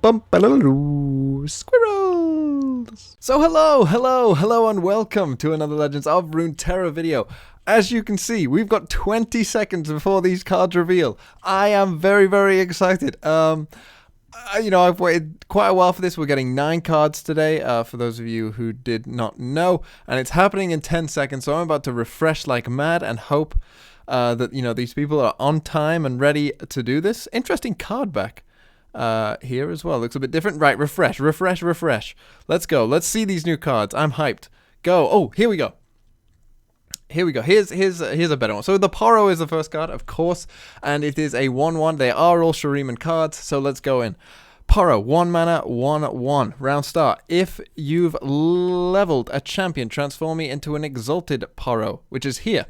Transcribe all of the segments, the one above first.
Squirrels! So hello, and welcome to another Legends of Runeterra video. As you can see, we've got 20 seconds before these cards reveal. I am very excited. I've waited quite a while for this. We're getting 9 cards today, for those of you who did not know, and it's happening in 10 seconds, so I'm about to refresh like mad and hope that, these people are on time and ready to do this. Interesting card back here as well. Looks a bit different. Right, refresh. Let's go. Let's see these new cards. I'm hyped. Go. Oh, here we go. Here's a better one. So the Poro is the first card, of course, and it is a 1/1. They are all Shurima cards, so let's go in. Poro, 1 mana, 1/1. Round start. If you've leveled a champion, transform me into an Exalted Poro, which is here.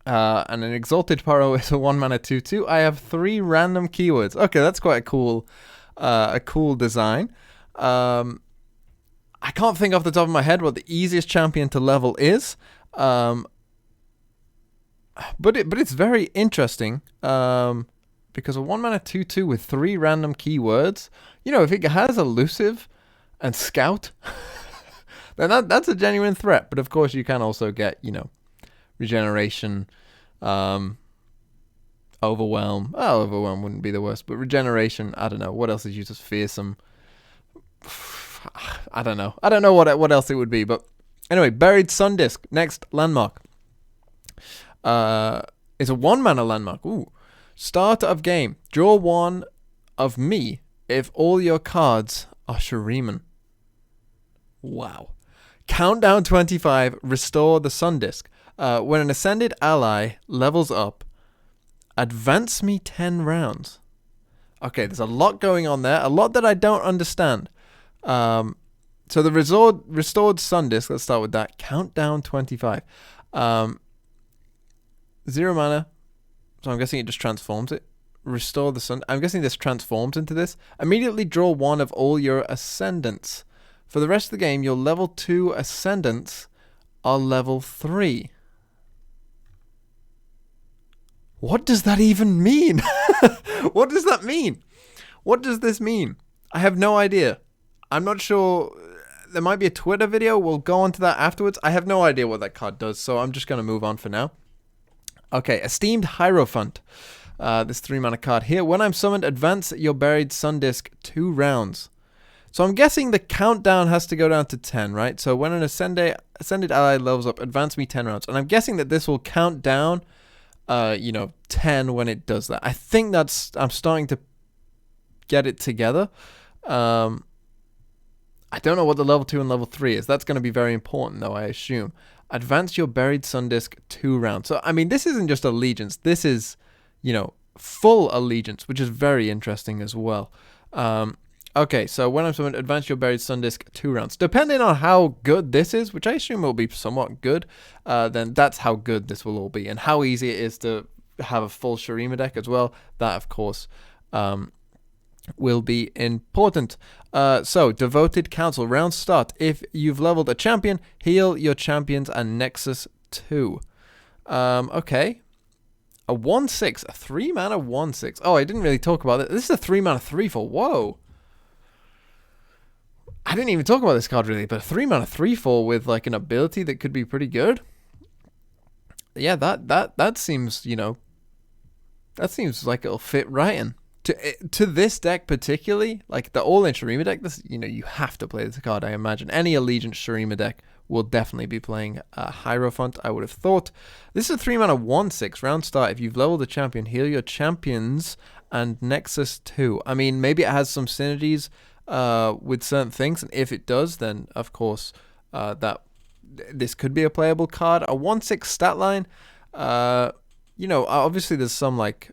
And an Exalted Poro is a 1 mana 2/2. I have 3 random keywords. Okay, that's quite a cool design. I can't think off the top of my head what the easiest champion to level is. But it's very interesting. Because a 1 mana 2/2 with 3 random keywords, if it has Elusive and Scout, then that's a genuine threat. But of course, you can also get, Regeneration, Overwhelm. Oh, Overwhelm wouldn't be the worst, but Regeneration, I don't know. What else is used as Fearsome? I don't know. I don't know what else it would be, but anyway, Buried Sundisk, next landmark. It's a 1 mana landmark. Ooh. Start of game. Draw 1 of me if all your cards are Shuriman. Wow. Countdown 25, restore the Sundisk. When an ascended ally levels up, advance me 10 rounds. Okay, there's a lot going on there. A lot that I don't understand. So the restored Sundisk, let's start with that. Countdown 25. 0 mana. So I'm guessing it just transforms it. Restore the sun. I'm guessing this transforms into this. Immediately draw 1 of all your ascendants. For the rest of the game, your level 2 ascendants are level 3. What does that even mean? What does that mean? What does this mean? I have no idea. I'm not sure. There might be a Twitter video. We'll go on to that afterwards. I have no idea what that card does, so I'm just going to move on for now. Okay, Esteemed Hierophant. This 3 mana card here. When I'm summoned, advance your Buried Sundisk 2 rounds. So I'm guessing the countdown has to go down to 10, right? So when an ascended ally levels up, advance me 10 rounds. And I'm guessing that this will count down 10 when it does that. I think I'm starting to get it together. I don't know what the level 2 and level 3 is. That's going to be very important, though, I assume. Advance your Buried Sundisk 2 rounds. So, I mean, this isn't just allegiance. This is, full allegiance, which is very interesting as well. Okay, so when I'm summoned, advance your Buried Sundisk 2 rounds. Depending on how good this is, which I assume will be somewhat good, then that's how good this will all be. And how easy it is to have a full Shurima deck as well. That, of course, will be important. So, Devoted Council. Round start. If you've leveled a champion, heal your champions and Nexus 2. Okay. A 1/6. A 3 mana 1/6. Oh, I didn't really talk about it. This is a 3 mana 3/4. Whoa. I didn't even talk about this card really, but a 3 mana 3/4 with like an ability that could be pretty good. Yeah, that seems, that seems like it'll fit right in. To this deck particularly, like the all-in Shurima deck, this you have to play this card, I imagine. Any Allegiance Shurima deck will definitely be playing Hierophant, I would have thought. This is a 3 mana 1/6. Round start. If you've leveled a champion, heal your champions and Nexus 2. I mean, maybe it has some synergies with certain things, and if it does, then of course that this could be a playable card. A 1/6 stat line. Obviously there's some like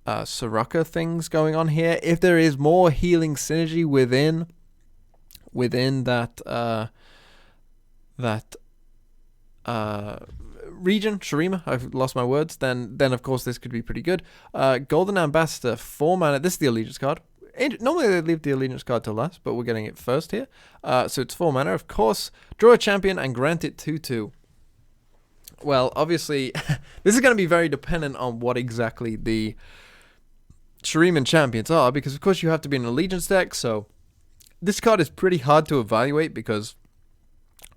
Soraka things going on here. If there is more healing synergy within that region, Shurima, I've lost my words, then of course this could be pretty good. Golden Ambassador, 4 mana. This is the Allegiance card. Normally they leave the Allegiance card to last, but we're getting it first here. So it's 4 mana, of course. Draw a champion and grant it 2/2. Well, obviously, this is going to be very dependent on what exactly the Shuriman champions are, because of course you have to be in an allegiance deck, so this card is pretty hard to evaluate because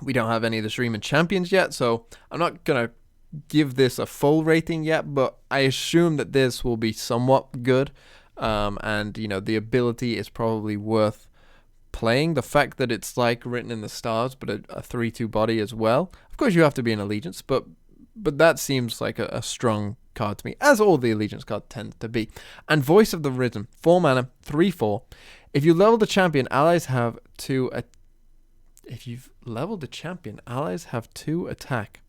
we don't have any of the Shuriman champions yet, so I'm not going to give this a full rating yet, but I assume that this will be somewhat good, and, you know, the ability is probably worth playing. The fact that it's like written in the stars, but a 3/2 body as well. Of course, you have to be in allegiance, but that seems like a strong card to me, as all the allegiance cards tend to be. And Voice of the Risen, 4 mana, 3/4. If you level the champion, allies have 2. If you've leveled the champion, allies have 2 attack.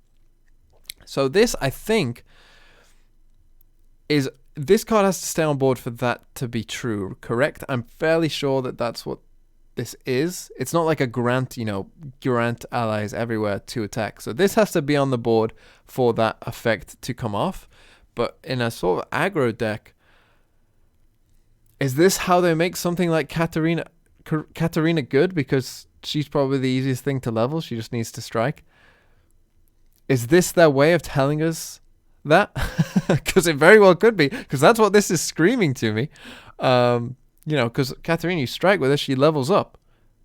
So this, I think, is this card has to stay on board for that to be true. Correct? I'm fairly sure that that's what this is. It's not like a grant, you know, grant allies everywhere to attack. So this has to be on the board for that effect to come off. But in a sort of aggro deck, is this how they make something like Katarina good? Because she's probably the easiest thing to level. She just needs to strike. Is this their way of telling us that? Because it very well could be. Because that's what this is screaming to me. You know, because Katarina, you strike with her, she levels up.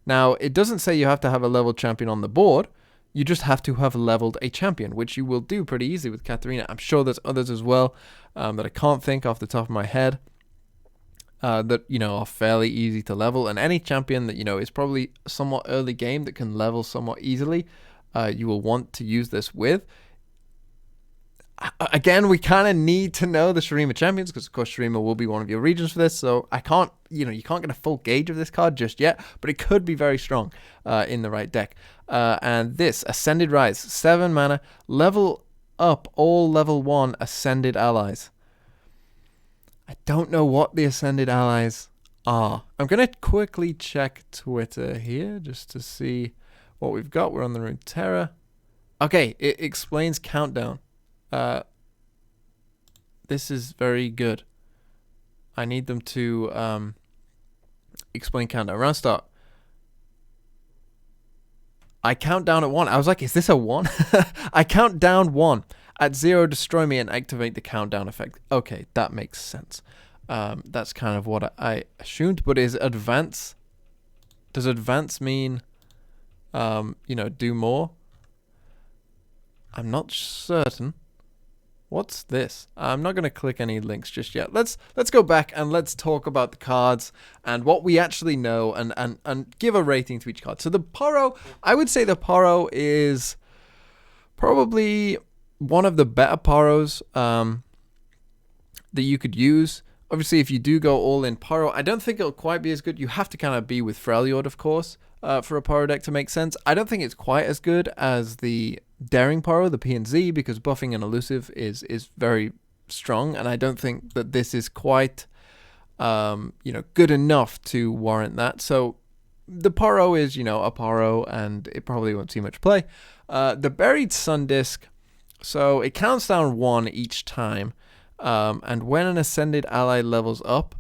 Now, it doesn't say you have to have a leveled champion on the board. You just have to have leveled a champion, which you will do pretty easy with Katarina. I'm sure there's others as well that I can't think off the top of my head that, you know, are fairly easy to level. And any champion that, you know, is probably somewhat early game that can level somewhat easily, you will want to use this with. Again, we kind of need to know the Shurima champions because, of course, Shurima will be one of your regions for this. So I can't, you know, you can't get a full gauge of this card just yet, but it could be very strong in the right deck. And this, Ascended Rise, 7 mana, level up all level 1 Ascended allies. I don't know what the Ascended allies are. I'm going to quickly check Twitter here just to see what we've got. We're on the Runeterra. Okay, it explains Countdown. This is very good. I need them to explain Countdown. Round start. I count down at 1. I was like, is this a 1? I count down 1. At 0, destroy me and activate the countdown effect. Okay, that makes sense. That's kind of what I assumed. But is advance... Does advance mean, you know, do more? I'm not certain. What's this? I'm not going to click any links just yet. Let's go back and let's talk about the cards and what we actually know and give a rating to each card. So the Poro, I would say the Poro is probably one of the better Poros that you could use. Obviously, if you do go all in Poro, I don't think it'll quite be as good. You have to kind of be with Freljord, of course, for a Poro deck to make sense. I don't think it's quite as good as the Daring Poro, the P and Z, because buffing and elusive is very strong, and I don't think that this is quite you know, good enough to warrant that. So the Poro is, you know, a Poro, and it probably won't see much play. The Buried Sun Disc, so it counts down 1 each time, and when an Ascended ally levels up,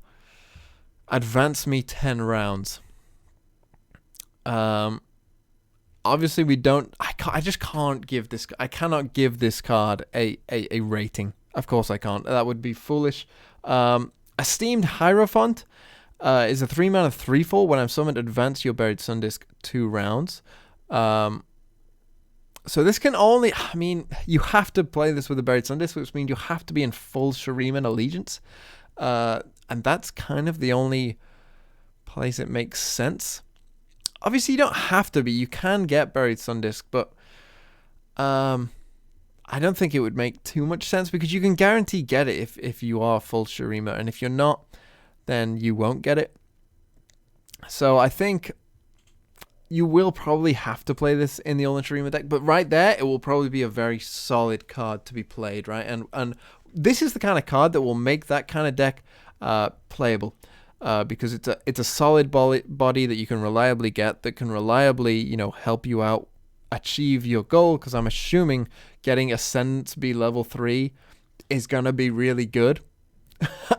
advance me 10 rounds. Obviously, we don't. I just can't give this. I cannot give this card a rating. Of course, I can't. That would be foolish. Esteemed Hierophant is a 3 mana 3/4. When I'm summoned, advance your Buried Sun Disc 2 rounds. So this can only. I mean, you have to play this with a Buried Sun Disc, which means you have to be in full Shuriman allegiance, and that's kind of the only place it makes sense. Obviously, you don't have to be. You can get Buried Sun Disc, but I don't think it would make too much sense because you can guarantee get it if you are full Shurima, and if you're not, then you won't get it. So I think you will probably have to play this in the All-in Shurima deck, but right there, it will probably be a very solid card to be played, right? And this is the kind of card that will make that kind of deck playable. Because it's a solid body that you can reliably get, that can reliably, you know, help you out achieve your goal. Because I'm assuming getting Ascendance be level 3 is gonna be really good.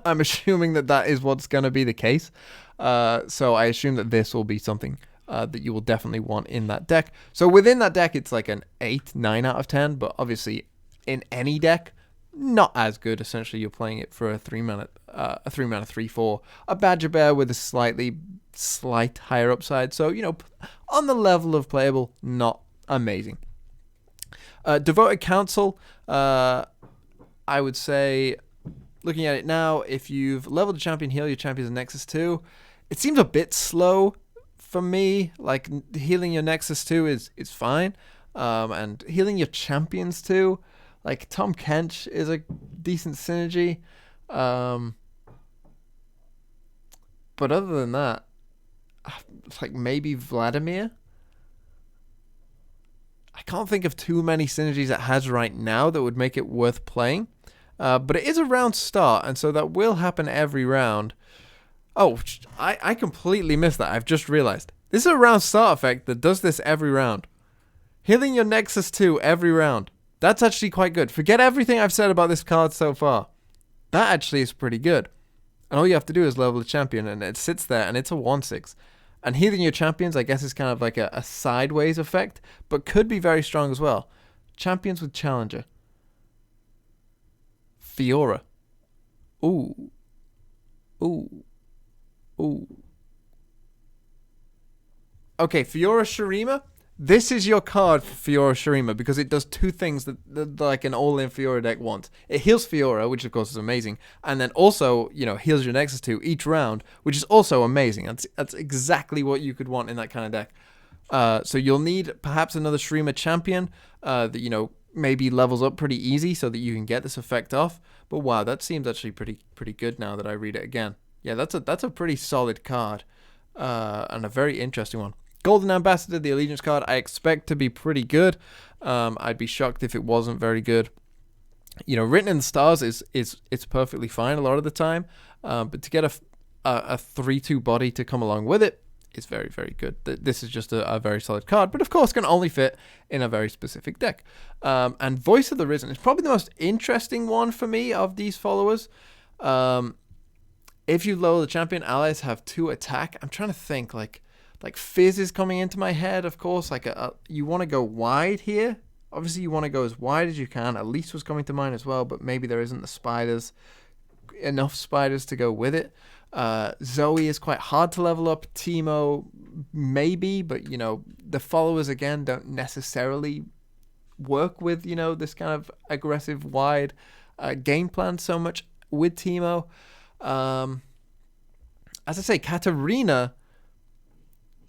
I'm assuming that is what's gonna be the case. So I assume that this will be something that you will definitely want in that deck. So within that deck, it's like an 8, 9 out of 10. But obviously, in any deck, not as good. Essentially, you're playing it for a 3-mana 3/4, a Badger Bear with a slight higher upside. So, on the level of playable, not amazing. Devoted Council, I would say, looking at it now, if you've leveled a champion, heal your champions in Nexus 2, it seems a bit slow for me. Like, healing your Nexus 2 is fine, and healing your champions too. Like, Tom Kench is a decent synergy. But other than that, like maybe Vladimir. I can't think of too many synergies it has right now that would make it worth playing. But it is a round start, and so that will happen every round. Oh, I completely missed that. I've just realized. This is a round start effect that does this every round. Healing your Nexus 2 every round. That's actually quite good. Forget everything I've said about this card so far. That actually is pretty good. And all you have to do is level the champion, and it sits there, and it's a 1/6. And healing your champions, I guess, is kind of like a sideways effect, but could be very strong as well. Champions with Challenger. Fiora. Ooh. Ooh. Ooh. Okay, Fiora Shurima. This is your card for Fiora Shurima because it does two things that like an all-in Fiora deck wants. It heals Fiora, which of course is amazing, and then also, heals your Nexus 2 each round, which is also amazing. That's exactly what you could want in that kind of deck. So you'll need perhaps another Shurima champion that maybe levels up pretty easy so that you can get this effect off. But wow, that seems actually pretty good now that I read it again. Yeah, that's a pretty solid card, and a very interesting one. Golden Ambassador, the Allegiance card, I expect to be pretty good. I'd be shocked if it wasn't very good. Written in the Stars it's perfectly fine a lot of the time, but to get a 3/2 body to come along with it is very, very good. This is just a very solid card, but of course can only fit in a very specific deck. And Voice of the Risen is probably the most interesting one for me of these followers. If you lower the champion, allies have 2 attack. I'm trying to think, like Fizz is coming into my head, of course. You want to go wide here. Obviously, you want to go as wide as you can. Elise was coming to mind as well, but maybe there isn't enough spiders to go with it. Zoe is quite hard to level up. Teemo, maybe, but, the followers, again, don't necessarily work with, this kind of aggressive, wide game plan so much with Teemo. As I say, Katarina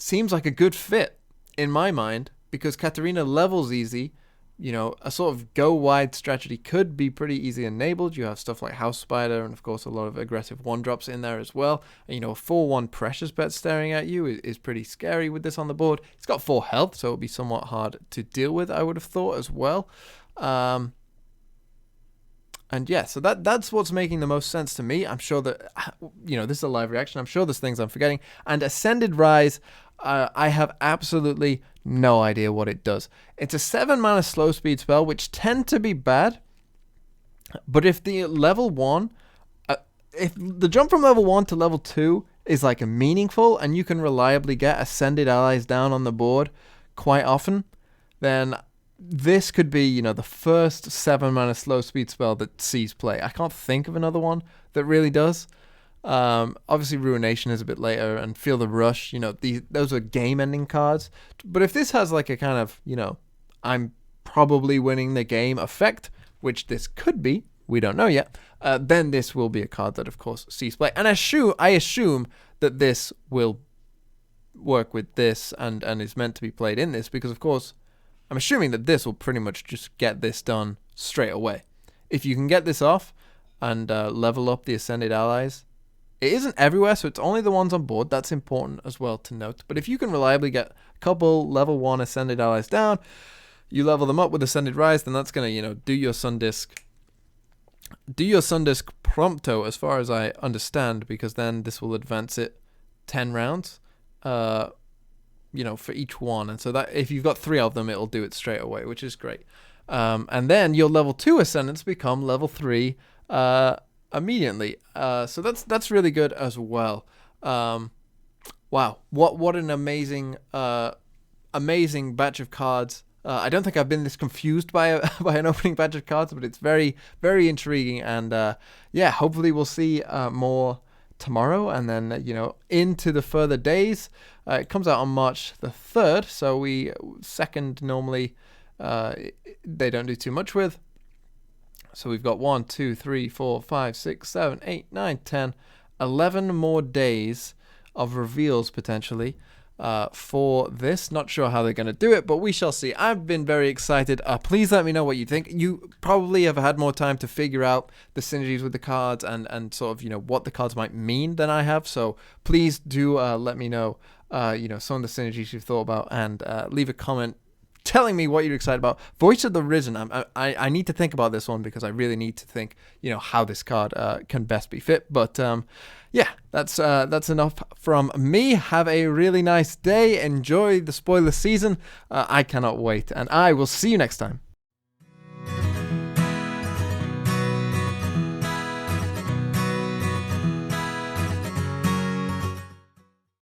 seems like a good fit in my mind because Katarina levels easy. A sort of go wide strategy could be pretty easily enabled. You have stuff like House Spider and of course a lot of aggressive 1-drops in there as well. And, a 4/1 Precious Bet staring at you is pretty scary with this on the board. It's got 4 health, so it'll be somewhat hard to deal with, I would have thought as well. And yeah, so that's what's making the most sense to me. I'm sure that, this is a live reaction. I'm sure there's things I'm forgetting. And Ascended Rise, I have absolutely no idea what it does. It's a 7-mana slow speed spell, which tend to be bad. But if the level 1, if the jump from level 1 to level 2 is like meaningful, and you can reliably get Ascended allies down on the board quite often, then this could be, the first 7-mana slow speed spell that sees play. I can't think of another one that really does. Obviously Ruination is a bit later, and Feel the Rush, those are game-ending cards. But if this has like a kind of, I'm probably winning the game effect, which this could be, we don't know yet, then this will be a card that, of course, sees play. And I assume that this will work with this and is meant to be played in this, because, of course, I'm assuming that this will pretty much just get this done straight away. If you can get this off and level up the Ascended allies, it isn't everywhere, so it's only the ones on board. That's important as well to note. But if you can reliably get a couple level 1 Ascended allies down, you level them up with Ascended Rise, then that's going to, do your Sundisk prompto, as far as I understand, because then this will advance it 10 rounds. For each one, and so that if you've got 3 of them, it'll do it straight away, which is great. And then your level 2 ascendants become level 3 immediately. So that's really good as well. Wow, what an amazing batch of cards I don't think I've been this confused by by an opening batch of cards, but it's very, very intriguing. And yeah, hopefully we'll see more tomorrow, and then into the further days. It comes out on March the 3rd, so we second normally they don't do too much with. So we've got 1, 2, 3, 4, 5, 6, 7, 8, 9, 10, 11 more days of reveals potentially for this. Not sure how they're going to do it, but we shall see. I've been very excited. Please let me know what you think. You probably have had more time to figure out the synergies with the cards and sort of what the cards might mean than I have. So please do let me know some of the synergies you've thought about, and leave a comment telling me what you're excited about. Voice of the Risen. I need to think about this one, because I really need to think, how this card can best be fit. But yeah, that's enough from me. Have a really nice day. Enjoy the spoiler season. I cannot wait, and I will see you next time.